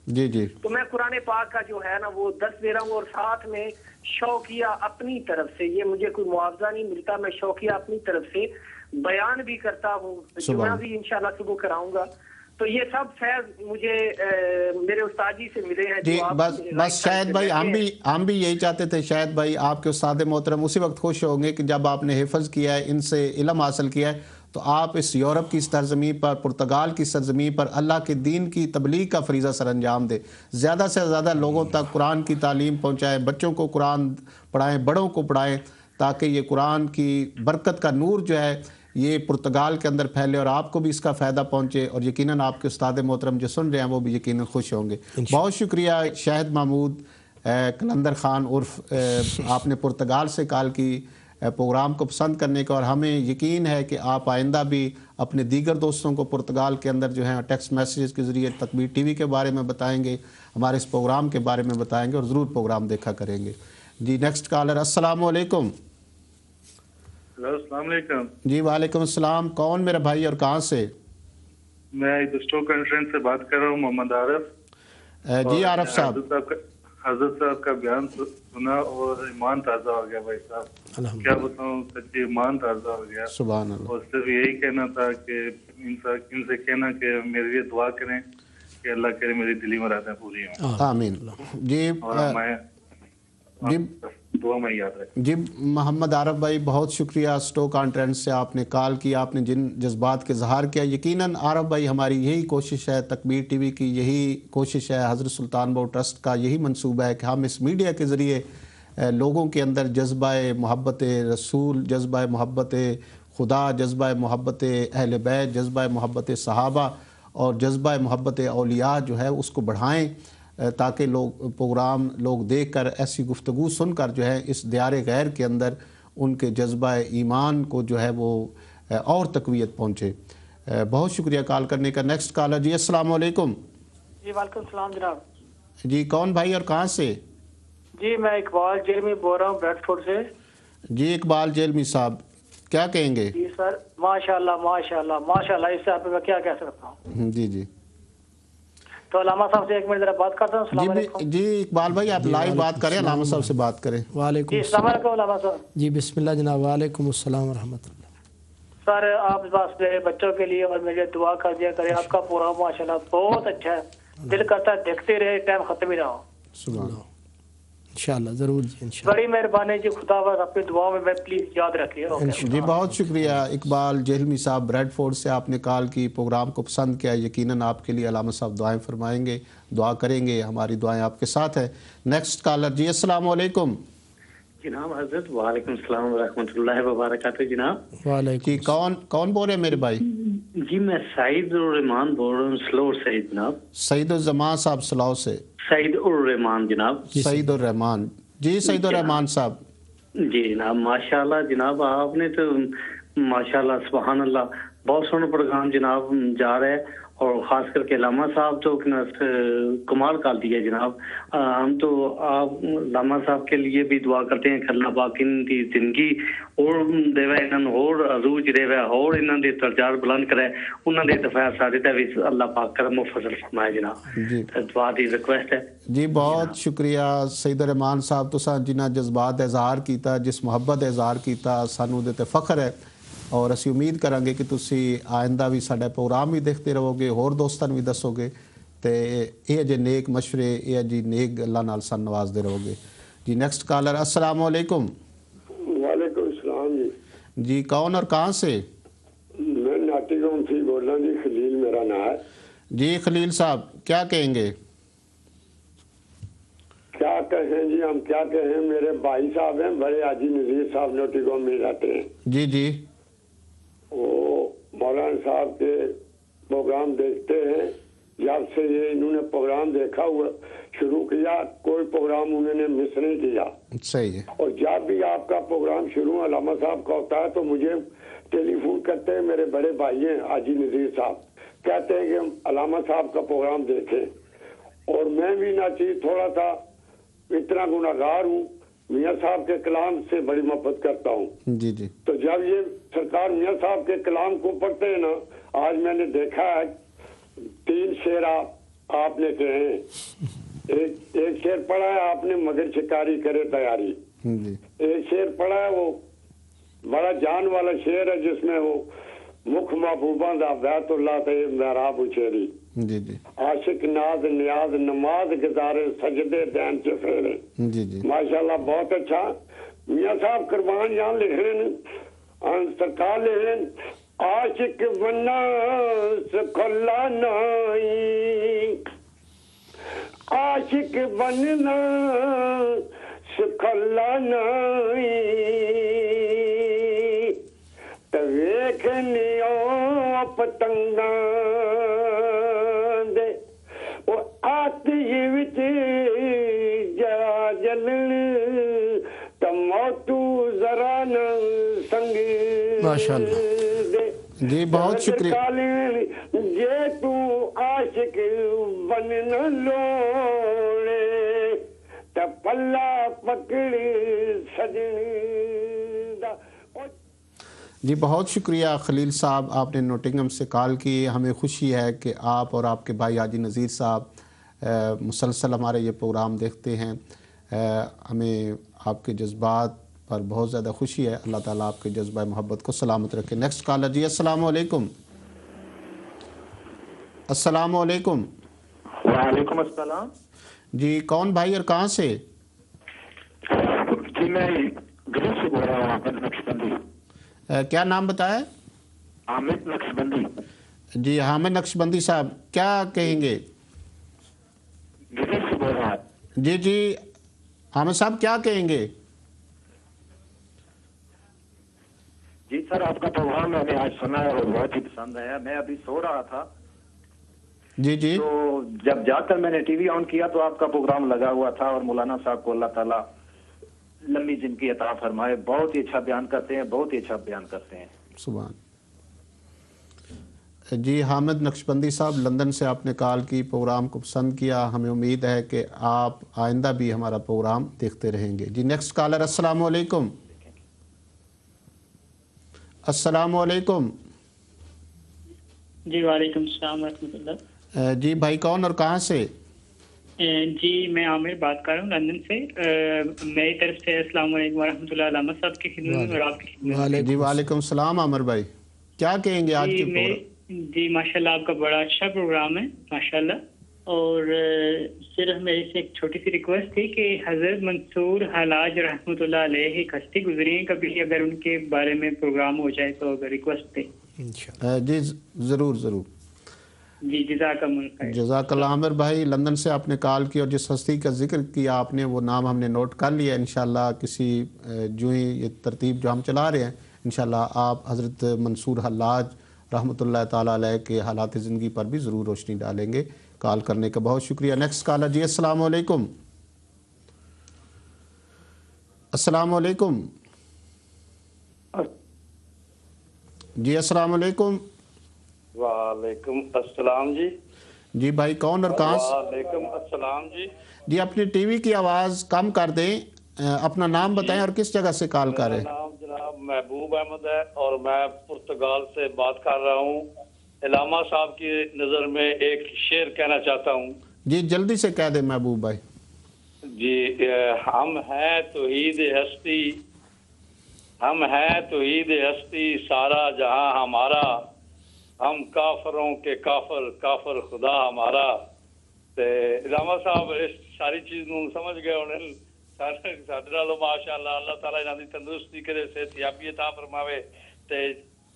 جی جی تو میں قرآن پاک کا جو ہے نا وہ 10 دے رہا ہوں، اور ساتھ میں شوقیہ اپنی طرف سے، یہ مجھے کوئی معاوضہ نہیں ملتا، میں شوقیہ اپنی طرف سے بیان بھی کرتا ہوں، جمعہ بھی انشاءاللہ صبح کراؤں گا۔ تو یہ سب فیض مجھے میرے استاد جی سے ملے ہیں، جی جو آپ بس شاہد بھائی ہم بھی یہی چاہتے تھے، شاہد بھائی آپ کے استاد محترم اسی وقت خوش ہوں گے کہ جب آپ نے حفظ کیا ہے، ان سے علم حاصل کیا ہے، تو آپ اس یورپ کی سرزمین پر، پرتگال کی سرزمین پر اللہ کے دین کی تبلیغ کا فریضہ سر انجام دے، زیادہ سے زیادہ لوگوں تک قرآن کی تعلیم پہنچائیں، بچوں کو قرآن پڑھائیں، بڑوں کو پڑھائیں، تاکہ یہ قرآن کی برکت کا نور جو ہے یہ پرتگال کے اندر پھیلے اور آپ کو بھی اس کا فائدہ پہنچے، اور یقیناً آپ کے استاد محترم جو سن رہے ہیں وہ بھی یقیناً خوش ہوں گے۔ بہت شکریہ شاہد محمود قلندر خان عرف آپ نے پرتگال سے کال کی پروگرام کو پسند کرنے کا، اور ہمیں یقین ہے کہ آپ آئندہ بھی اپنے دیگر دوستوں کو پرتگال کے اندر جو ہیں ٹیکسٹ میسیجز کے ذریعے تکبیر ٹی وی کے بارے میں بتائیں گے، ہمارے اس پروگرام کے بارے میں بتائیں گے، اور ضرور پروگرام دیکھا کریں گے۔ جی نیکسٹ کالر، السلام علیکم۔ السلام علیکم۔ جی وعلیکم السلام، کون میرا بھائی اور کہاں سے؟ میں اسٹوک کنفرنس سے بات کر رہا ہوں، محمد عارف۔ جی عارف صاحب، حضرت صاحب کا بیان سنا اور ایمان تازہ ہو گیا بھائی صاحب، کیا بتاؤں، سچی ایمان تازہ ہو گیا۔ سبحان اللہ۔ اور صرف یہی کہنا تھا کہ ان سے کہنا کہ میرے لیے دعا کریں کہ اللہ کرے میری دلی مرادیں پوری ہوں۔ آمین۔ جی اور میں دعا میں یاد رکھیں۔ جی محمد عارف بھائی بہت شکریہ، اسٹوک کانفرنس سے آپ نے کال کیا، آپ نے جن جذبات کے اظہار کیا، یقیناً عارف بھائی ہماری یہی کوشش ہے، تکبیر ٹی وی کی یہی کوشش ہے، حضرت سلطان بہو ٹرسٹ کا یہی منصوبہ ہے کہ ہم اس میڈیا کے ذریعے لوگوں کے اندر جذبہ محبت رسول، جذبہ محبت خدا، جذبہ محبت اہل بیت، جذبہ محبت صحابہ اور جذبہ محبت اولیاء جو ہے اس کو بڑھائیں، تاکہ پروگرام لوگ دیکھ کر ایسی گفتگو سن کر جو ہے اس دیار غیر کے اندر ان کے جذبہ ایمان کو جو ہے وہ اور تقویت پہنچے۔ بہت شکریہ کال کرنے کا۔ نیکسٹ کالر، جی السلام علیکم۔ جی وعلیکم السلام جناب۔ جی کون بھائی اور کہاں سے؟ جی میں اقبال جیلمی بول رہا ہوں بریڈ فورڈ سے۔ جی اقبال جیلمی صاحب کیا کہیں گے؟ جی سر ماشاءاللہ ماشاءاللہ ماشاءاللہ، اس سے آپ میں کیا کہہ سکتا ہوں۔ جی جی تو علامہ صاحب سے ایک منٹ ذرا بات کرتا ہوں۔ السلام علیکم۔ جی اقبال بھائی آپ لائیو بات کریں، علامہ صاحب سے بات کریں۔ جی السلام علیکم علامہ صاحب۔ جی بسم اللہ جناب، وعلیکم السلام ورحمۃ اللہ۔ سر آپ بس میرے بچوں کے لیے اور میرے دعا کر دیا کریں، آپ کا پروگرام ماشاءاللہ بہت اچھا ہے، دل کرتا ہے دیکھتے رہے، ٹائم ختم ہی نہ ہو۔ سبحان اللہ۔ انشاءاللہ ضرور جی، انشاءاللہ بڑی مہربانی جی، خدا بس اپنی دعاؤں میں پلیز یاد رکھیے۔ جی بہت شکریہ اقبال جیلمی صاحب بریڈ فورڈ سے، آپ نے کال کی، پروگرام کو پسند کیا، یقیناً آپ کے لیے علامہ صاحب دعائیں فرمائیں گے، دعا کریں گے، ہماری دعائیں آپ کے ساتھ ہیں۔ نیکسٹ کالر، جی السلام علیکم۔ جناب حضرت وعلیکم السلام ورحمۃ اللہ وبرکاتہ جناب۔ وعلیکم جی کون بول رہے ہیں میرے بھائی؟ جی میں سعید الرحمان بول رہا ہوں سلور سے جناب۔ سعید الزمان صاحب سلاؤ سے۔ سعید الرحمان جناب۔ سعید الرحمان، جی سعید الرحمان صاحب۔ جی جناب ماشاءاللہ جناب، آپ نے تو ماشاءاللہ سبحان اللہ بہت سونا پروگرام جناب جا رہا ہے، اور خاص کر کے علامہ صاحب تو کمال کر دیا جناب۔ ہم تو آپ علامہ صاحب کے لیے بھی دعا کرتے ہیں کہ اللہ پاک ان کی زندگی اور دے اور عروج دے اور انہوں نے درجات بلند کرے، انہوں نے دفاع سارے بھی اللہ پاک کرم و فضل فرمائے جناب۔ جی دعا دی ریکویسٹ ہے جی بہت شکریہ سعید الرحمان صاحب، تساں جنہ جذبات اظہار کیتا، جس محبت اظہار کیتا، سانو دے تے فخر ہے، اور اسی امید کریں گے کہ تسی آئندہ بھی ساڈا پروگرام بھی دیکھتے رہو گے، اور دوستان بھی دسو گے، تے یہ جے نیک مشورے، یہ جی نیک اللہ نال سن نواز دے رہو گے۔ جی نیکسٹ کالر، السلام علیکم۔ وعلیکم السلام جی۔ جی کون اور کہاں سے؟ میں ناٹی گاؤں سے بول رہا ہوں جی، خلیل میرا نام ہے۔ جی خلیل صاحب کیا کہیں گے؟ کیا کہیں جی، ہم کیا کہیں، میرے بھائی صاحب ہیں بڑے حاجی نذیر صاحب نوٹی گاؤں میں رہتے ہیں۔ جی جی وہ مولانا صاحب کے پروگرام دیکھتے ہیں، جب سے یہ انہوں نے پروگرام دیکھا ہوا شروع کیا، کوئی پروگرام انہوں نے مس نہیں کیا۔ صحیح ہے۔ اور جب بھی آپ کا پروگرام شروع علامہ صاحب کا ہوتا ہے تو مجھے ٹیلی فون کرتے ہیں، میرے بڑے بھائی ہیں حاجی نذیر صاحب، کہتے ہیں کہ ہم علامہ صاحب کا پروگرام دیکھیں، اور میں بھی نہ چیز تھوڑا سا اتنا گناہگار ہوں، میاں صاحب کے کلام سے بڑی محبت کرتا ہوں۔ جی جی تو جب یہ سرکار میاں صاحب کے کلام کو پڑھتے ہیں نا، آج میں نے دیکھا ہے 3 شعرا आपने कहे एक शेर पढ़ा है आपने, मगर शिकारी करे तैयारी। जी एक शेर पढ़ा है, वो बड़ा जान वाला शेर है, जिसमें वो मुख महबूबा दा बैतुल्लाह ते महराब उचेरी, जी जी आशिक नाज नियाज नमाज गुजारे सजदे दैन च फेरे। जी जी माशाल्लाह बहुत अच्छा। मियाँ साहब कुर्बान यहाँ लिख रहे हैं, सरकार लिख रहे हैं, आशिक बनना सुखला नहीं, आशिक बनना सुखला नहीं, तो वेखनियो पतंगा दे वो आतिश विच जरा जलन, तो मौतू जरा न संग माशाअल्लाह। दे। जी बहुत शुक्रिया। जे तू आशिक बन न लोड़े, तो पल्ला पकड़ सजनी दा। जी बहुत शुक्रिया खलील साहब, आपने नोटिंगम से कॉल की। हमें खुशी है कि आप और आपके भाई हाजी नज़ीर साहब मुसलसल हमारे ये प्रोग्राम देखते हैं। हमें आपके जज्बात पर बहुत ज़्यादा खुशी है। अल्लाह ताला आपके जज्बा मोहब्बत को सलामत रखे। नेक्स्ट कॉलर जी, अस्सलाम वालेकुम। अस्सलाम वालेकुम। वालेकुम अस्सलाम। जी कौन भाई और कहाँ से? जी मैं गिरिश से बोल रहा हूँ, हामिद नक्शबंदी। क्या नाम बताया? हामिद नक्शबंदी। जी हामिद नक्शबंदी साहब, क्या कहेंगे? गिरिश से बोल रहा है। जी जी हामिद साहब क्या कहेंगे? जी सर, आपका प्रोग्राम मैंने आज सुना है और बहुत ही पसंद आया। मैं अभी सो रहा था, जी जी तो जब जाकर मैंने टीवी ऑन किया तो आपका प्रोग्राम लगा हुआ था, और मौलाना साहब को अल्लाह ताला लंबी जिंदगी अता फरमाए। बहुत ही अच्छा बयान करते हैं, बहुत ही अच्छा बयान करते हैं। सुभान। जी हामिद नक्शबंदी साहब, लंदन से आपने कॉल की, प्रोग्राम को पसंद किया। हमें उम्मीद है कि आप आइंदा भी हमारा प्रोग्राम देखते रहेंगे। जी नेक्स्ट कॉलर, अस्सलाम वालेकुम। अस्सलाम वालेकुम। जी वालेकुम सलाम रहमतुल्लाह। जी भाई कौन और कहाँ से? जी मैं आमिर बात कर रहा हूँ लंदन से। मेरी तरफ से अस्सलाम वालेकुम वरहमतुल्लाह अल्लामा साहब की खिदमत में और आपकी खिदमत में। जी वालेकुम सलाम आमिर भाई, क्या कहेंगे आज के प्रोग्राम? जी माशाल्लाह आपका बड़ा अच्छा प्रोग्राम है माशाल्लाह। और सिर्फ मेरी से एक छोटी सी रिक्वेस्ट थी कि हज़रत मंसूर हलाज रहमतुल्लाह अलैह एक हस्ती गुजरी हैं, कभी अगर उनके बारे में प्रोग्राम हो जाए तो अगर रिक्वेस्ट थी। जी ज़रूर ज़रूर। जी जज़ाकल्लाह। जज़ाकल्लाह आमिर भाई, लंदन से आपने कॉल की और जिस हस्ती का जिक्र किया आपने वो नाम हमने नोट कर लिया। इंशाल्लाह किसी जो ही ये तरतीब जो हम चला रहे हैं, इंशाल्लाह आप हज़रत मंसूर हलाज रहमतुल्लाह ताला अलैह के हालात ज़िंदगी पर भी ज़रूर रोशनी डालेंगे। कॉल करने का बहुत शुक्रिया। नेक्स्ट कॉलर जी, अस्सलाम वालेकुम। अस्सलाम वालेकुम। जी अस्सलाम वालेकुम। वालेकुम अस्सलाम जी। जी भाई कौन और कहाँ से? वालेकुम अस्सलाम जी। जी अपनी टीवी की आवाज़ कम कर दें, अपना नाम बताएं और किस जगह से कॉल कर रहे हैं? नाम जनाब महबूब अहमद है और मैं पुर्तगाल से बात कर रहा हूँ। इलामा साहब की नज़र में एक शेर कहना चाहता हूँ। जी जल्दी से कह दें महबूब भाई। जी हम हैं तौहीद हस्ती, हम हैं तौहीद हस्ती, सारा जहां हमारा, हम काफरों के काफर, काफर खुदा हमारा। ते इलामा साहब इस सारी चीज़ ਨੂੰ समझ गए होने। ਸਾਡੇ ਨਾਲੋਂ ਮਾਸ਼ਾਅੱਲਾ ਅੱਲਾਹ ਤਾਲਾ ਇਹਨਾਂ ਦੀ ਤੰਦਰੁਸਤੀ ਕਰੇ, ਸਿਹਤਯਾਬੀ ਅਤਾ ਫਰਮਾਵੇ। ਤੇ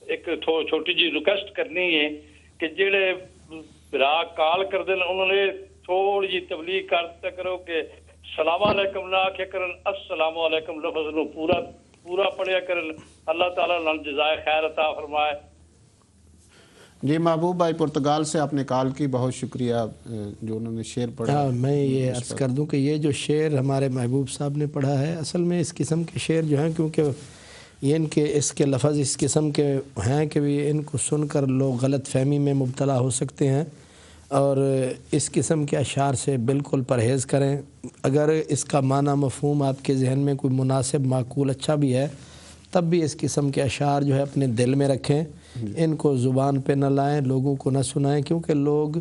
ਇੱਕ ਛੋਟੀ ਜੀ ਰਿਕੁਐਸਟ ਕਰਨੀ ਹੈ ਕਿ ਜਿਹੜੇ ਭਰਾ ਕਾਲ ਕਰਦੇ ਨੇ ਉਹਨਾਂ ਨੇ ਥੋੜੀ ਜੀ ਤਬਲੀਗ ਕਰ ਦਿੱਤਾ ਕਰੋ ਕਿ ਸਲਾਮ ਅਲੈਕਮ ਨਾ ਆਖਿਆ ਕਰਨ, अस्सलाम वालेकुम लफ्ज़ ਨੂੰ पूरा पढ़िया करन। अल्लाह ताला उन्हें जज़ाए खैर अता फरमाए। जी महबूब भाई पुर्तगाल से आपने कॉल की, बहुत शुक्रिया जो उन्होंने शेर पढ़ा। हाँ मैं ये अर्ज़ कर दूं कि ये जो शेर हमारे महबूब साहब ने पढ़ा है, असल में इस किस्म के शेर जो हैं, क्योंकि ये इनके इसके लफ्ज़ इस किस्म के हैं कि भी इनको सुनकर लोग गलत फहमी में मुब्तला हो सकते हैं, और इस किस्म के अशार से बिल्कुल परहेज़ करें। अगर इसका माना मफ़हूम आपके जहन में कोई मुनासिब माकूल अच्छा भी है, तब भी इस किस्म के अशार जो है अपने दिल में रखें, इनको ज़ुबान पे न लाएं, लोगों को न सुनाएं, क्योंकि लोग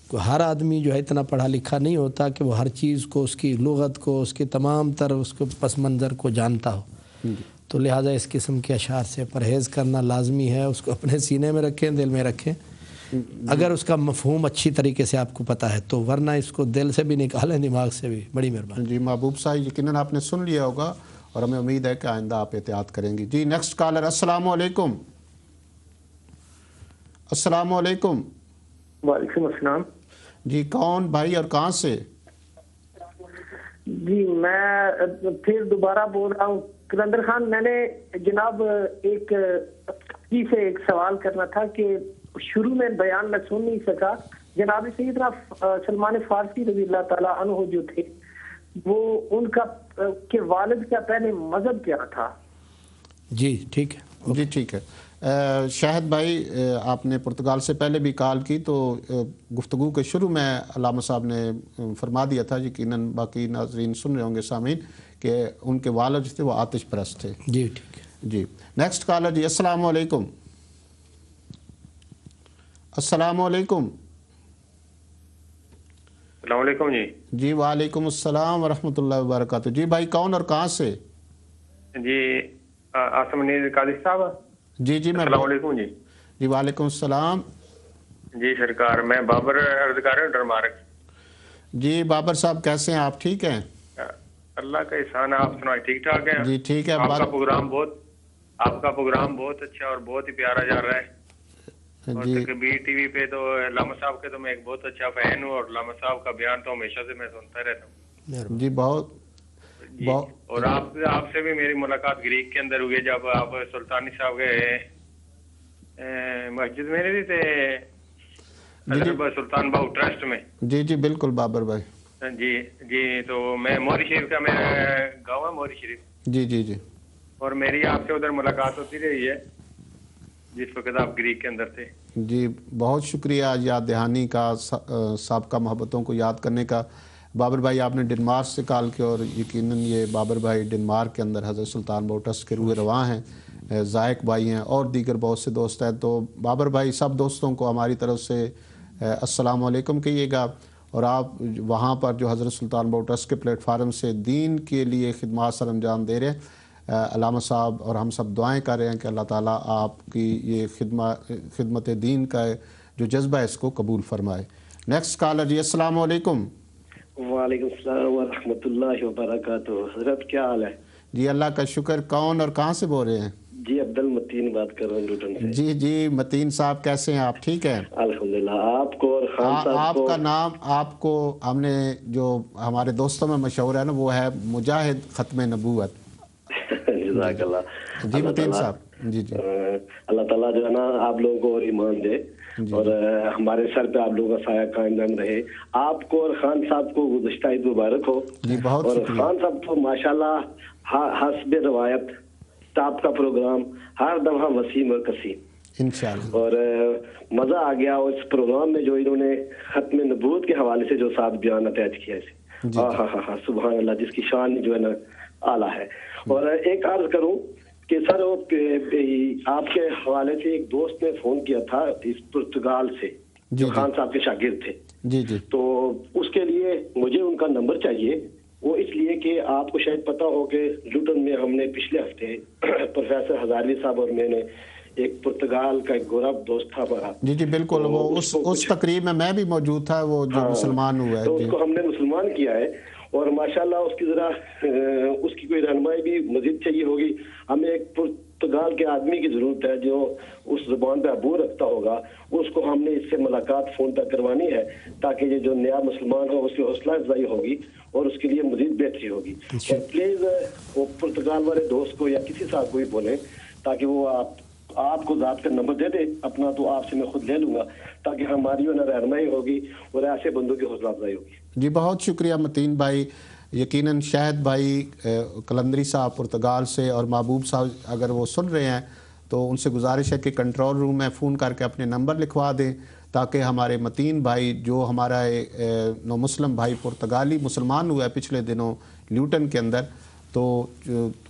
हर आदमी जो है इतना पढ़ा लिखा नहीं होता कि वो हर चीज़ को, उसकी लुगत को, उसके तमाम तर उसको पस मंज़र को जानता हो। तो लिहाजा इस किस्म के अशार से परहेज़ करना लाजमी है, उसको अपने सीने में रखें, दिल में रखें, अगर उसका मफहूम अच्छी तरीके से आपको पता है तो, वरना इसको दिल से भी निकालें, दिमाग से भी। बड़ी मेहरबानी जी। महबूब साहब यकीनन आपने सुन लिया होगा और हमें उम्मीद है कि आइंदा आप एहतियात करेंगी। जी नेक्स्ट कॉलर। अस्सलाम वालेकुम। अस्सलाम वालेकुम। वालेकुम अस्सलाम। जी कौन भाई और कहाँ से? जी मैं फिर दोबारा बोल रहा हूँ कलंदर खान। मैंने जनाब एक जी से एक सवाल करना था कि शुरू में बयान मैं सुन नहीं सका। जनाब सैयदना सलमान फारसी रज़ी अल्लाह ताला अन्हु जो थे, वो उनका के वालिद का पहले मजहब क्या था? जी ठीक है। जी ठीक है। शाहिद भाई आपने पुर्तगाल से पहले भी कॉल की तो गुफ्तगू के शुरू में अल्लामा साहब ने फरमा दिया था, यकीनन बाकी नाज़रीन सुन रहे होंगे सामीन, कि उनके वालिद थे वो आतिश परस्त थे। जी ठीक है। जी नेक्स्ट कॉलर। जी अस्सलाम वालेकुम। अस्सलाम वालेकुम। अस्सलाम वालेकुम जी। जी वालेकुम अस्सलाम व रहमतुल्लाहि व बरकातहू। जी भाई कौन और कहाँ से? जी आसम नीर कादिर साहब। जी जी मैं। अस्सलाम वालेकुम जी। जी वालेकुम अस्सलाम। जी सरकार, मैं बाबर अर्ज कर रहा हूँ डरमार्क। जी बाबर साहब कैसे हैं आप? ठीक हैं? अल्लाह का एहसान है, आप सुनाए ठीक ठाक है? जी ठीक है। आपका प्रोग्राम बहुत अच्छा और बहुत ही प्यारा जा रहा है। और तकबीर टीवी पे तो लामा साहब के तो मैं एक बहुत अच्छा फैन हूँ, और लामा साहब का बयान तो हमेशा से मैं सुनता रहता हूँ जी। बहुत और आपसे भी मेरी मुलाकात ग्रीक के अंदर हुई है, जब आप सुल्तानी साहब के मस्जिद में नहीं थे, सुल्तान बाहू ट्रस्ट में। जी जी बिल्कुल बाबर भाई। जी जी। तो मैं मोहरी शरीफ का, मेरा गाँव है मोहरी शरीफ। जी जी जी। और मेरी आपसे उधर मुलाकात होती रही है जिस वक्त आप ग्रीक के अंदर थे। जी बहुत शुक्रिया याद दहानी का, साबका मोहब्बतों को याद करने का। बाबर भाई आपने डेनमार्क से कॉल किया और यकीनन ये बाबर भाई डेनमार्क के अंदर हज़रत सुल्तान बाहू ट्रस्ट के रूह रवां हैं, ज़ायक भाई हैं और दीगर बहुत से दोस्त हैं। तो बाबर भाई सब दोस्तों को हमारी तरफ से अस्सलाम वालेकुम कहिएगा, और आप वहाँ पर जो हज़रत सुल्तान बाहू ट्रस्ट के प्लेटफार्म से दीन के लिए खिदमत सर अंजाम दे रहे हैं, अल्लामा साहब और हम सब दुआएं कर रहे हैं कि अल्लाह ताला आपकी ये खिदमत दीन का जो जज्बा है इसको कबूल फरमाए। Next collar. जी अस्सलाम वालेकुम। वालेकुम सलाम व रहमतुल्लाहि व बरकातहू। हज़रत क्या हाल है? जी अल्लाह का शुक्र। कौन और कहाँ से बोल रहे हैं? जी अब्दुल मतीन बात कर रहा हूँ लुटन से। जी जी मतीन साहब कैसे हैं आप? ठीक है अल्हम्दुलिल्लाह। आपको और खान साहब आपका नाम, आपको हमने जो हमारे दोस्तों में मशहूर है ना, वो है मुजाहिद ख़त्म नबूवत। जी मतीन साहब। जी जी। अल्लाह ताला जो है ना आप लोगों को और ईमान दे और हमारे सर पे आप लोगों का साया कायम रहे। आपको और खान साहब को गुज़िश्ता ईद मुबारक हो। जी बहुत और खान साहब तो माशाल्लाह हस्ब रवायत टॉप का प्रोग्राम, हर दफा वसीम और कसीम इंशाअल्लाह। और मजा आ गया। और इस प्रोग्राम में जो इन्होंने खत्म नबूवत के हवाले से जो साथ बयान अटैच किया है, हाँ सुभान अल्लाह, जिसकी शान जो है ना आला है। और एक अर्ज करूं कि सर आपके हवाले से एक दोस्त ने फोन किया था इस पुर्तगाल से, जो खान साहब के शागिर्द थे। जी जी। तो उसके लिए मुझे उनका नंबर चाहिए। वो इसलिए कि आपको शायद पता हो कि लुटन में हमने पिछले हफ्ते प्रोफेसर हजारवी साहब और मैंने एक पुर्तगाल का एक गोरा दोस्त था हमारा। जी जी बिल्कुल। तो वो उस तकरीब में मैं भी मौजूद था, वो जो मुसलमान हुआ है। तो उसको हमने मुसलमान किया है और माशाल्लाह उसकी जरा उसकी कोई रहनुमाई भी मजीद चाहिए होगी। हमें एक पुर्तगाल के आदमी की जरूरत है जो उस जुबान पे अबूर रखता होगा। उसको हमने इससे मुलाकात फोन पर करवानी है ताकि ये जो नया मुसलमान हो उसकी हौसला अफजाई होगी और उसके लिए मजीद बेहतरी होगी। तो प्लीज वो पुर्तगाल वाले दोस्त को या किसी साहब को भी बोले ताकि वो आपको ज़ात का नंबर दे दे अपना, तो आपसे मैं खुद ले लूंगा ताकि हमारी ना रहनुमाई होगी और ऐसे बंदों की हौसला अफजाई होगी। जी बहुत शुक्रिया मतीन भाई। यकीनन शाहिद भाई कलंदरी साहब पुर्तगाल से और महबूब साहब अगर वो सुन रहे हैं तो उनसे गुजारिश है कि कंट्रोल रूम में फ़ोन करके अपने नंबर लिखवा दें ताकि हमारे मतीन भाई जो हमारा नौ मुस्लिम भाई पुर्तगाली मुसलमान हुआ है पिछले दिनों ल्यूटन के अंदर, तो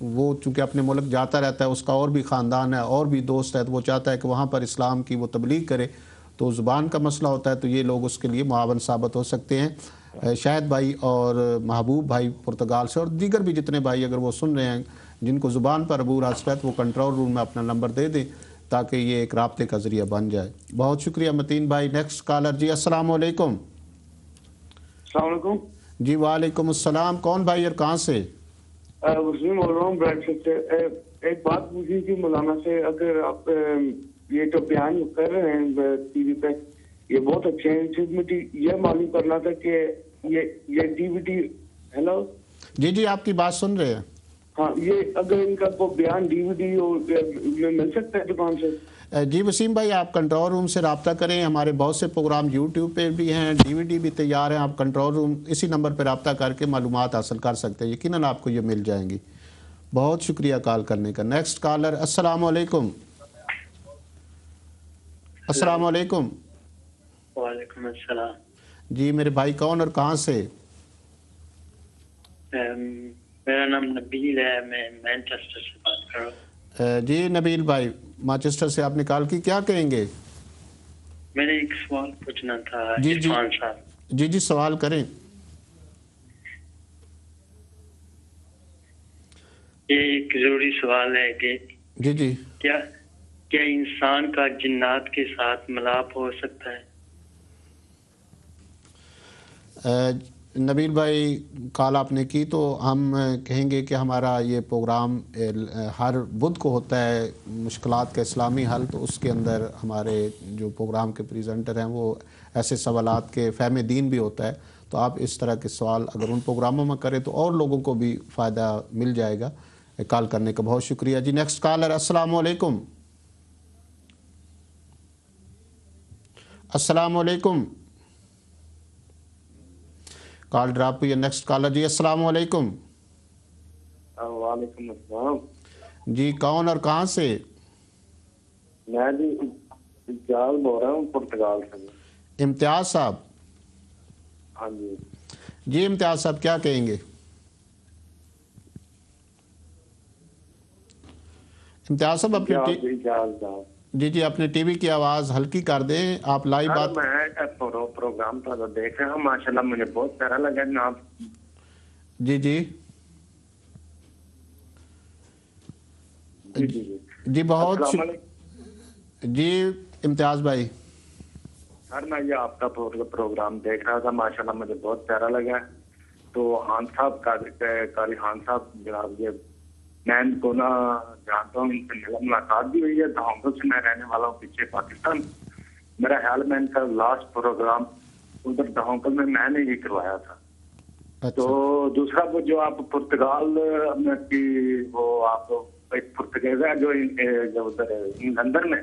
वो चूँकि अपने मुल्क जाता रहता है, उसका और भी ख़ानदान है और भी दोस्त है, तो वो चाहता है कि वहाँ पर इस्लाम की वो तबलीग करे। तो ज़ुबान का मसला होता है तो ये लोग उसके लिए मुआवन साबित हो सकते हैं। शाहिद भाई और महबूब भाई पुर्तगाल से और दीगर भी जितने भाई अगर वो सुन रहे हैं जिनको ज़ुबान पर अबूर असरत, वो कंट्रोल रूम में अपना नंबर दे दें ताकि ये एक राब्ते का ज़रिया बन जाए। बहुत शुक्रिया मतीन भाई। नेक्स्ट कॉलर जी, अस्सलाम वालेकुम। अस्सलाम वालेकुम जी वालेकुम अस्सलाम। कौन भाई और कहाँ से? मुस्लिम बोल रहा हूँ ब्रेडफर्ड से। एक बात पूछी थी मौलाना से, अगर आप ये तो बयान कर रहे हैं टीवी पे, ये बहुत अच्छे हैं, इसमें ये मालूम करना था कि ये डीवीडी, हेलो जी जी आपकी बात सुन रहे हैं। हाँ, ये अगर इनका को बयान डीवीडी मिल सकता है दुकान से? जी वसीम भाई, आप कंट्रोल रूम से रब्ता करें। हमारे बहुत से प्रोग्राम यूट्यूब पे भी हैं, डीवीडी भी तैयार हैं। आप कंट्रोल रूम इसी नंबर पर रब्ता करके मालूमात हासिल कर सकते हैं, यकीनन आपको ये मिल जाएंगी। बहुत शुक्रिया कॉल करने का। नेक्स्ट कॉलर, अस्सलाम वालेकुम। अस्सलाम वालेकुम। वालेकुम अस्सलाम। जी मेरे भाई कौन और कहाँ से? मेरा नाम नबील है, मैं मैनचेस्टर से बात कर रहा हूँ। जी नबील भाई, मैनचेस्टर से आपने कॉल की, क्या कहेंगे? मैंने एक सवाल पूछना था जी इरफान साहब। जी जी सवाल करें। ये एक जरूरी सवाल है कि जी जी क्या इंसान का जिन्नात के साथ मिलाप हो सकता है? नबील भाई कॉल आपने की तो हम कहेंगे कि हमारा ये प्रोग्राम हर बुध को होता है, मुश्किलात का इस्लामी हल। तो उसके अंदर हमारे जो प्रोग्राम के प्रेजेंटर हैं वो ऐसे सवालात के फ़हम दीन भी होता है। तो आप इस तरह के सवाल अगर उन प्रोग्रामों में करें तो और लोगों को भी फ़ायदा मिल जाएगा। कॉल करने का बहुत शुक्रिया जी। नेक्स्ट कॉलर, अस्सलाम वालेकुम। अस्सलाम वालेकुम। कॉल ड्रॉप हुई है। नेक्स्ट कॉलर जी, अस्सलाम वालेकुम। वालेकुम अस्सलाम। जी कौन और कहाँ से? मैं जी इम्तियाज बोल रहा हूँ पुर्तगाल से। इम्तियाज साहब? हाँ जी। जी इम्तियाज साहब क्या कहेंगे? इम्तियाज साहब अपनी जी जी अपने टीवी की आवाज़ हल्की कर दें, आप लाइव बात। मैं प्रोग्राम तो देख रहा हूँ, माशाल्लाह मुझे बहुत प्यारा लगा जनाब। जी जी जी बहुत जी इम्तियाज भाई। सर मैं ये आपका प्रोग्राम देख रहा था, माशाल्लाह मुझे बहुत प्यारा लगा। तो खान साहब कारी खान साहब जनाब, ये मैं इनको ना जानता हूँ, इनसे मुलाकात भी हुई है। धामपुर से मैं रहने वाला हूँ, पीछे पाकिस्तान। मेरा ख्याल में इनका लास्ट प्रोग्राम उधर धामपुर में मैंने ही करवाया था। अच्छा। तो दूसरा वो जो आप पुर्तगाल में की वो आप एक पुर्तगेज है जो उधर लंदन में,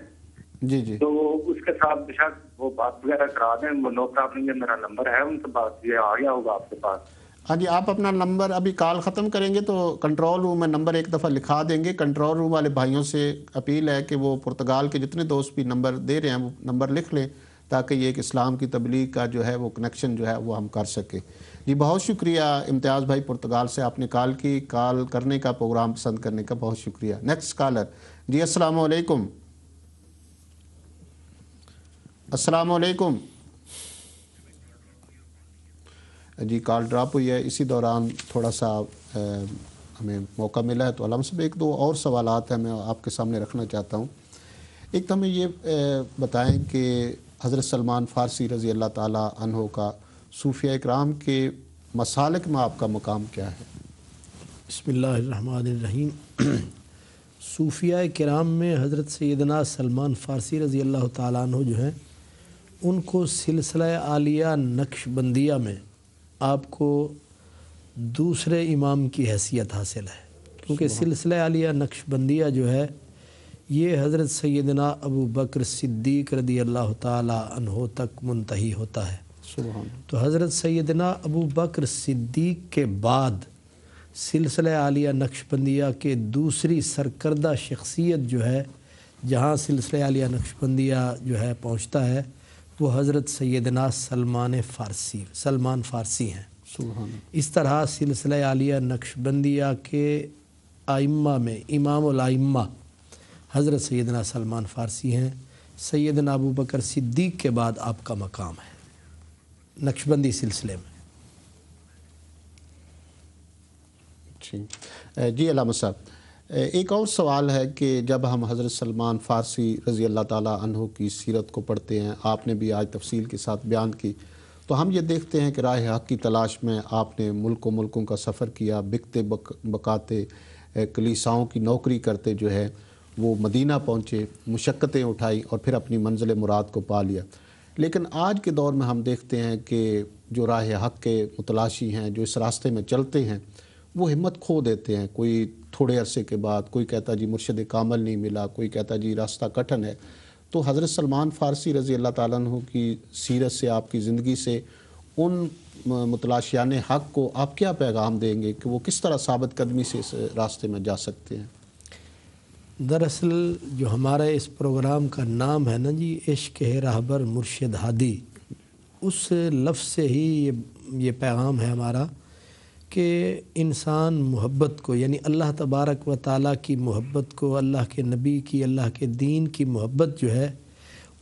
जी जी, तो उसके साथ बेशक वो बात वगैरह करा दें, वो नो प्रॉब्लम। ये मेरा नंबर है, उनसे बात ये आ गया होगा आपके पास। हाँ जी, आप अपना नंबर अभी कॉल ख़त्म करेंगे तो कंट्रोल रूम में नंबर एक दफ़ा लिखा देंगे। कंट्रोल रूम वाले भाइयों से अपील है कि वो पुर्तगाल के जितने दोस्त भी नंबर दे रहे हैं वो नंबर लिख लें ताकि ये एक इस्लाम की तबलीग का जो है वो कनेक्शन जो है वो हम कर सकें। जी बहुत शुक्रिया इम्तियाज़ भाई पुर्तगाल से, आपने कॉल की, कॉल करने का, प्रोग्राम पसंद करने का बहुत शुक्रिया। नेक्स्ट कॉलर जी, अस्सलाम वालेकुम। अस्सलाम वालेकुम जी, कॉल ड्रॉप हुई है। इसी दौरान थोड़ा सा हमें मौका मिला है तो अलम से एक दो और सवालात हैं मैं आपके सामने रखना चाहता हूँ। एक तो हमें ये बताएं कि हज़रत सलमान फ़ारसी रज़ी अल्लाह ताला अन्हो का सूफ़िया इकराम के मसालिक में आपका मकाम क्या है? बिस्मिल्लाहिर्रहमानिर्रहीम। सूफ़िया इकराम में हज़रत सैयदना सलमान फ़ारसी रज़ी अल्लाह ताला अन्हो जो हैं उनको सिलसिला आलिया नक्शबंदिया में आपको दूसरे इमाम की हैसियत हासिल है, क्योंकि सिलसिला आलिया नक्शबंदिया जो है ये हज़रत सैयदना अबू बकर सिद्दीक़ रज़ी अल्लाह ताला अन्हो तक मुंतही होता है। तो हज़रत सैयदना अबू बकर सिद्दीक़ के बाद सिलसिला आलिया नक्शबंदिया के दूसरी सरकर्दा शख्सियत जो है जहाँ सिलसिला आलिया नक्शबंदिया जो है पहुँचता है वो हज़रत सैयदना सलमान फ़ारसी हैं। इस तरह सिलसिला आलिया नक्शबंदिया के आइम्मा में इमामुल आइम्मा हज़रत सैयदना सलमान फ़ारसी हैं। सैयदना अबू बकर सिद्दीक़ के बाद आपका मकाम है नक्शबंदी सिलसिले में। जी अल्लामा साहब, एक और सवाल है कि जब हम हज़रत सलमान फ़ारसी रज़ी अल्लाह ताला अन्हु की सीरत को पढ़ते हैं, आपने भी आज तफसील के साथ बयान की, तो हम ये देखते हैं कि राह हक़ की तलाश में आपने मुल्कों का सफ़र किया, बिकते बकाते कलीसाओं की नौकरी करते जो है वो मदीना पहुँचे, मुशक्क़तें उठाई और फिर अपनी मंजिल मुराद को पा लिया। लेकिन आज के दौर में हम देखते हैं कि जो राह हक़ के मुतलाशी हैं, जो इस रास्ते में चलते हैं, वो हिम्मत खो देते हैं। कोई थोड़े अरसे के बाद कोई कहता जी मुर्शिद कामिल नहीं मिला, कोई कहता जी रास्ता कठिन है। तो हज़रत सलमान फ़ारसी रज़ी अल्लाह ताला अन्हु की सीरत से, आपकी ज़िंदगी से उन मुतलाशियान हक़ को आप क्या पैगाम देंगे कि वो किस तरह साबित कदमी से इस रास्ते में जा सकते हैं? दरअसल जो हमारा इस प्रोग्राम का नाम है ना जी, इश्क है रहबर मुर्शिद हादी, उस लफ्ज़ से ही ये पैगाम है हमारा कि इंसान मोहब्बत को, यानी अल्लाह तबारक व ताला की मोहब्बत को, अल्लाह के नबी की, अल्लाह के दीन की मोहब्बत जो है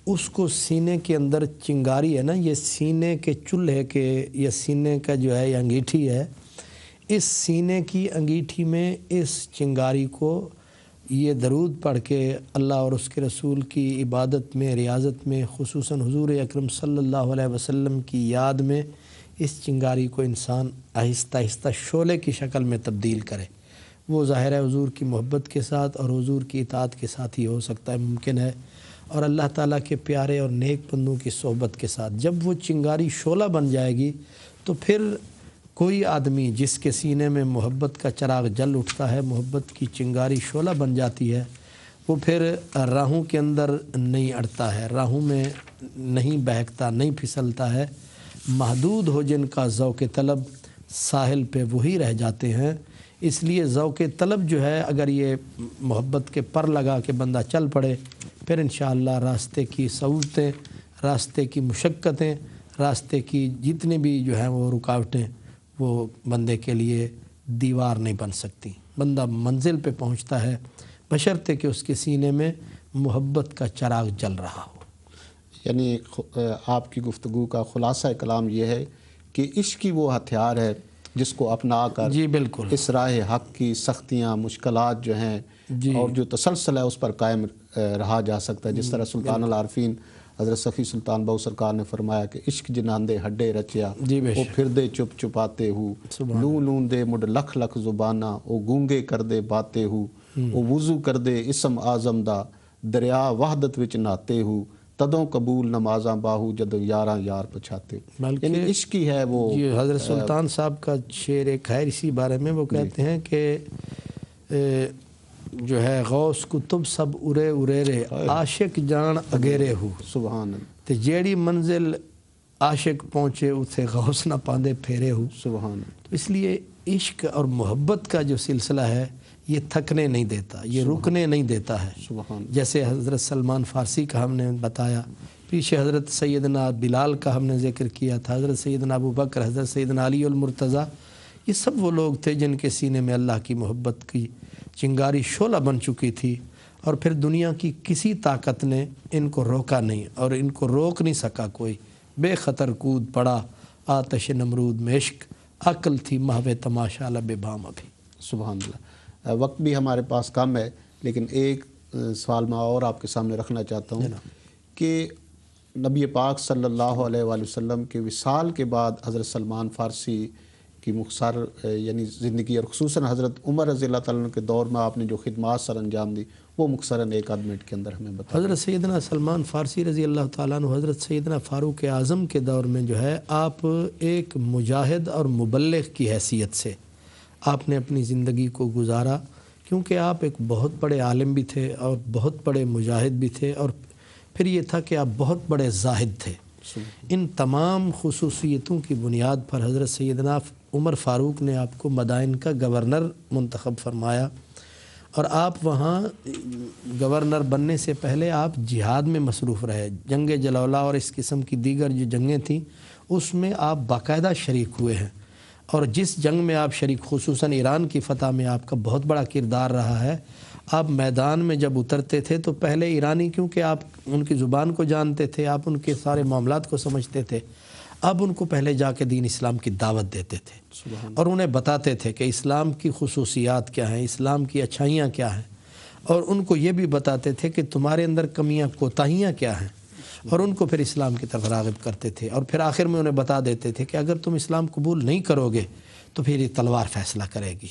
उसको सीने के अंदर चिंगारी है ना, ये सीने के चूल्हे के, ये सीने का जो है ये अंगीठी है, इस सीने की अंगीठी में इस चिंगारी को ये दरूद पढ़ के अल्लाह और उसके रसूल की इबादत में, रियाज़त में, खुसूसन हुज़ूर अकरम सल्लल्लाहु अलैहि वसल्लम की याद में इस चिंगारी को इंसान आहिस्ता आहिस्ता शोले की शक्ल में तब्दील करे। वो ज़ाहिर है हुज़ूर की मोहब्बत के साथ और हुज़ूर की इताअत के साथ ही हो सकता है, मुमकिन है, और अल्लाह ताला के प्यारे और नेक बंदों की सोहबत के साथ। जब वो चिंगारी शोला बन जाएगी तो फिर कोई आदमी जिसके सीने में मोहब्बत का चिराग जल उठता है, मोहब्बत की चिंगारी शोला बन जाती है, वो फिर राहों के अंदर नहीं अड़ता है, राहों में नहीं बहकता, नहीं फिसलता है। महदूद हो जिनका ज़ौक़ तलब, साहिल पे वही रह जाते हैं। इसलिए ज़ौक़ तलब जो है, अगर ये मोहब्बत के पर लगा के बंदा चल पड़े, फिर इंशाअल्लाह रास्ते की सहूलतें, रास्ते की मुशक्क़तें, रास्ते की जितने भी जो हैं वो रुकावटें, वो बंदे के लिए दीवार नहीं बन सकती। बंदा मंजिल पे पहुंचता है बशर्ते कि उसके सीने में मोहब्बत का चिराग जल रहा हो। यानी आपकी गुफ्तगू का खुलासा कलाम ये है कि इश्क ही वो हथियार है जिसको अपना कर जी बिल्कुल इस राह हक़ की सख्तियाँ, मुश्किलात जो हैं और जो तसलसल है उस पर कायम रहा जा सकता है। जिस तरह सुल्तान अल आरफीन हज़रत सफ़ी सुल्तान बहु सरकार ने फरमाया कि इश्क जिनांदे हड्डे रचिया, वो फिर दे चुप चुपाते हूँ, लू लूं दे मुड लख लख ज़ुबाना, ओ गूंगे कर दे बाते हूँ, ओ वुज़ू कर दे इसम आज़म दा, दरिया वहदत विच नहाते हूँ, तदों कबूल नमाज़ां बाहू जदों यारां यार पछाते। यानी इश्क ही है वो। हज़रत सुल्तान साहब का शेर एक है इसी बारे में, वो कहते हैं कि जो है गौस कुतुब सब उरे उरे रे, आशिक जान अगेरे हूँ, सुभान ते जेड़ी मंजिल आशिक पहुँचे उसे गौस ना पांदे फेरे हूँ, सुभान। तो इसलिए इश्क और मोहब्बत का जो सिलसिला है ये थकने नहीं देता, ये रुकने नहीं देता है। जैसे हज़रत सलमान फ़ारसी का हमने बताया, पीछे हज़रत सैयदना बिलाल का हमने ज़िक्र किया था, हज़रत सैयदना अबू बकर, हज़रत सैयदना अली उल मुर्तज़ा, ये सब वो लोग थे जिनके सीने में अल्लाह की मोहब्बत की चिंगारी शोला बन चुकी थी और फिर दुनिया की किसी ताकत ने इनको रोका नहीं और इनको रोक नहीं सका कोई। बेखतर कूद पड़ा आतश नमरूद में इश्क, अक्ल थी महवे तमाशा लब बाम अभी। सुभान अल्लाह। वक्त भी हमारे पास कम है, लेकिन एक सवाल मैं और आपके सामने रखना चाहता हूँ कि नबी पाक सल्लल्लाहु अलैहि वसल्लम के विसाल के बाद हज़रत सलमान फ़ारसी की मुख्तार यानी ज़िंदगी और ख़ुसूसन हज़रत उमर रज़ी अल्लाह ताला के दौर में आपने जो खिदमात सर अंजाम दी, वो मुख्तसरन एक आध मिनट के अंदर हमें बताएं। हज़रत सैयदना सलमान फ़ारसी रज़ी अल्लाह ताला अन्हु, हज़रत सैयदना फ़ारूक आज़म के दौर में जो है, आप एक मुजाहिद और मुबल्लिग़ की हैसियत से आपने अपनी ज़िंदगी को गुजारा, क्योंकि आप एक बहुत बड़े आलिम भी थे और बहुत बड़े मुजाहिद भी थे, और फिर ये था कि आप बहुत बड़े ज़ाहिद थे। इन तमाम खुसूसियतों की बुनियाद पर हज़रत सैयदना उमर फ़ारूक ने आपको मदाइन का गवर्नर मुंतखब फरमाया, और आप वहाँ गवर्नर बनने से पहले आप जिहाद में मसरूफ़ रहे। जंग जलौला और इस किस्म की दीगर जो जंगें थीं उसमें आप बाकायदा शरीक हुए हैं, اور جس جنگ میں آپ شریک خصوصاً ایران کی فتح میں آپ کا بہت بڑا کردار رہا ہے. آپ میدان میں جب اترتے تھے تو پہلے ایرانی کیونکہ آپ ان کی زبان کو جانتے تھے, آپ ان کے سارے معاملات کو سمجھتے تھے, اب ان کو پہلے جا کے دین اسلام کی دعوت دیتے تھے اور انہیں بتاتے تھے کہ اسلام کی خصوصیات کیا ہیں, اسلام کی اچھائیاں کیا ہیں, اور ان کو یہ بھی بتاتے تھے کہ تمہارے اندر کمیاں کوتاہیاں کیا ہیں, اور ان کو پھر اسلام کی طرف راغب کرتے تھے. اور پھر آخر میں انہیں بتا دیتے تھے کہ اگر تم اسلام قبول نہیں کرو گے تو پھر یہ تلوار فیصلہ کرے گی.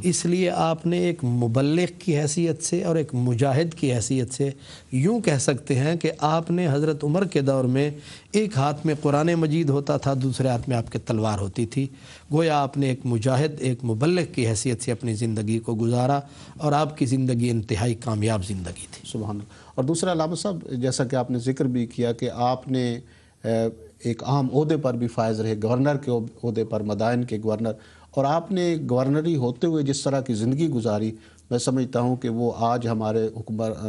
اس لیے آپ نے ایک مبلغ کی حیثیت سے اور ایک مجاہد کی حیثیت سے یوں کہہ سکتے ہیں کہ آپ نے حضرت عمر کے دور میں ایک ہاتھ میں قرآن مجید ہوتا تھا, دوسرے ہاتھ میں آپ کے تلوار ہوتی تھی. گویا آپ نے ایک مجاہد, ایک مبلغ کی حیثیت سے اپنی زندگی کو گزارا اور آپ کی زندگی انتہائی کامیاب زندگی تھی. سبحان اللہ. اور دوسرا علامہ صاحب, جیسا کہ آپ نے ذکر بھی کیا کہ آپ نے ایک اہم عہدے پر بھی فائز رہے, گورنر کے عہدے پر, مدائن کے گورنر, اور آپ نے گورنری ہوتے ہوئے جس طرح کی زندگی گزاری, میں سمجھتا ہوں کہ وہ آج ہمارے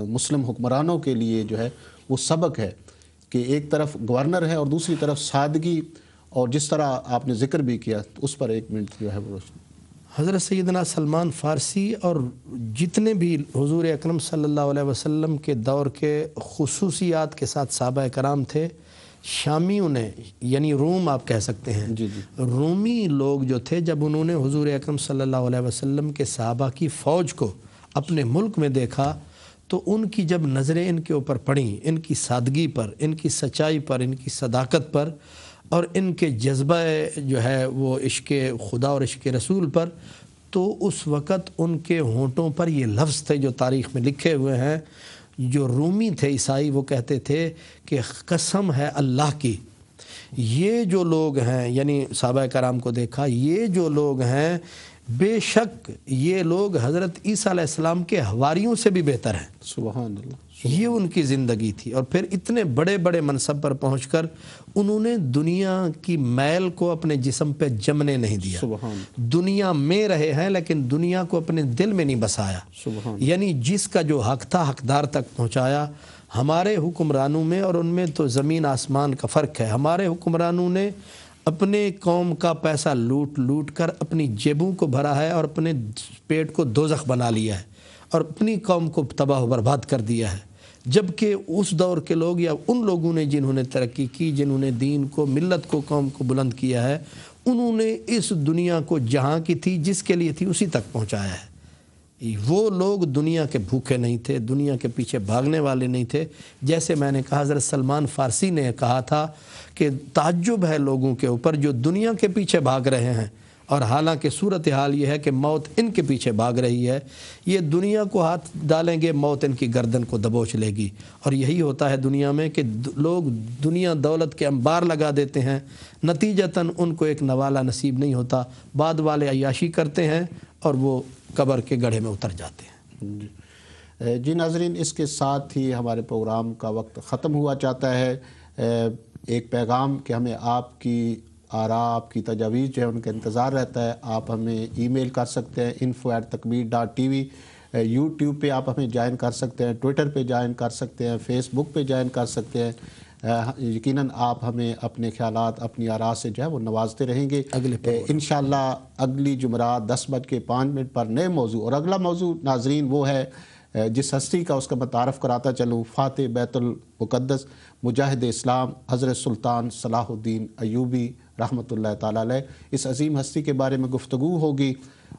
مسلم حکمرانوں کے لیے جو ہے وہ سبق ہے کہ ایک طرف گورنر ہے اور دوسری طرف سادگی, اور جس طرح آپ نے ذکر بھی کیا اس پر ایک منٹ جو ہے وہ روشنی. حضرت سیدنا سلمان فارسی اور جتنے بھی حضور اکرم صلی اللہ علیہ وسلم کے دور کے خصوصیات کے ساتھ صحابہ کرام تھے, شامیوں نے یعنی روم آپ کہہ سکتے ہیں, رومی لوگ جو تھے جب انہوں نے حضور اکرم صلی اللہ علیہ وسلم کے صحابہ کی فوج کو اپنے ملک میں دیکھا تو ان کی جب نظریں ان کے اوپر پڑیں, ان کی سادگی پر, ان کی سچائی پر, ان کی صداقت پر, اور ان کے جذبہ جو ہے وہ عشق خدا اور عشق رسول پر, تو اس وقت ان کے ہونٹوں پر یہ لفظ تھے جو تاریخ میں لکھے ہوئے ہیں. جو رومی تھے عیسائی, وہ کہتے تھے کہ قسم ہے اللہ کی, یہ جو لوگ ہیں, یعنی صحابہ کرام کو دیکھا, یہ جو لوگ ہیں بے شک یہ لوگ حضرت عیسیٰ علیہ السلام کے حواریوں سے بھی بہتر ہیں. سبحان اللہ. یہ ان کی زندگی تھی. اور پھر اتنے بڑے بڑے منصب پر پہنچ کر انہوں نے دنیا کی میل کو اپنے جسم پہ جمنے نہیں دیا. دنیا میں رہے ہیں لیکن دنیا کو اپنے دل میں نہیں بسایا. یعنی جس کا جو حق تھا حقدار تک پہنچایا. ہمارے حکمرانوں میں اور ان میں تو زمین آسمان کا فرق ہے. ہمارے حکمرانوں نے اپنے قوم کا پیسہ لوٹ لوٹ کر اپنی جیبوں کو بھرا ہے اور اپنے پیٹ کو دوزخ بنا لیا ہے اور اپنی قوم کو تباہ و برباد کر دیا ہے. جبکہ اس دور کے لوگ یا ان لوگوں نے جنہوں نے ترقی کی, جنہوں نے دین کو, ملت کو, قوم کو بلند کیا ہے, انہوں نے اس دنیا کو جہاں کی تھی جس کے لیے تھی اسی تک پہنچایا ہے. وہ لوگ دنیا کے بھوکے نہیں تھے, دنیا کے پیچھے بھاگنے والے نہیں تھے. جیسے میں نے کہا حضرت سلمان فارسی نے کہا تھا کہ تعجب ہے لوگوں کے اوپر جو دنیا کے پیچھے بھاگ رہے ہیں, اور حالانکہ صورتحال یہ ہے کہ موت ان کے پیچھے بھاگ رہی ہے. یہ دنیا کو ہاتھ ڈالیں گے, موت ان کی گردن کو دبوچ لے گی. اور یہی ہوتا ہے دنیا میں کہ لوگ دنیا دولت کے انبار لگا دیتے ہیں, نتیجتاً ان کو ایک نوالہ نصیب نہیں ہوتا. بعد والے عیاشی کرتے ہیں اور وہ قبر کے گڑھے میں اتر جاتے ہیں. جی ناظرین, اس کے ساتھ ہی ہمارے پروگرام کا وقت ختم ہوا چاہتا ہے. ایک پیغام کہ ہمیں آپ کی آراء, آپ کی تجاویز جو ہے ان کا انتظار رہتا ہے. آپ ہمیں ای میل کر سکتے ہیں info@takbir.tv. یوٹیوب پہ آپ ہمیں جوائن کر سکتے ہیں, ٹویٹر پہ جوائن کر سکتے ہیں, فیس بک پہ جوائن کر سکتے ہیں. یقیناً آپ ہمیں اپنے خیالات, اپنی آراء سے جو ہے وہ نوازتے رہیں گے. انشاءاللہ اگلی جمعرات 10:05 پر نئے موضوع, اور اگلا موضوع ناظرین وہ ہے جس ہستی کا اس کا میں تعارف کراتا چلوں, فاتح بیت المقدس مجاہد اسلام حضرت سلطان صلاح الدین ایوبی رحمۃ اللہ تعالیٰ علیہ. اس عظیم ہستی کے بارے میں گفتگو ہوگی.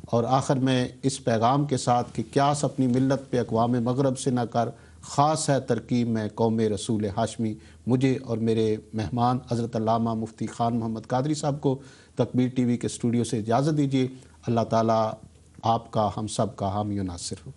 اور آخر میں اس پیغام کے ساتھ کہ قیاس اپنی ملت پہ اقوام مغرب سے نہ کر, خاص ہے ترکیب میں قوم رسول ہاشمی. مجھے اور میرے مہمان حضرت علامہ مفتی خان محمد قادری صاحب کو تکبیر ٹی وی کے اسٹوڈیو سے اجازت دیجیے. اللہ تعالیٰ آپ کا, ہم سب کا حامی و ناصر ہو.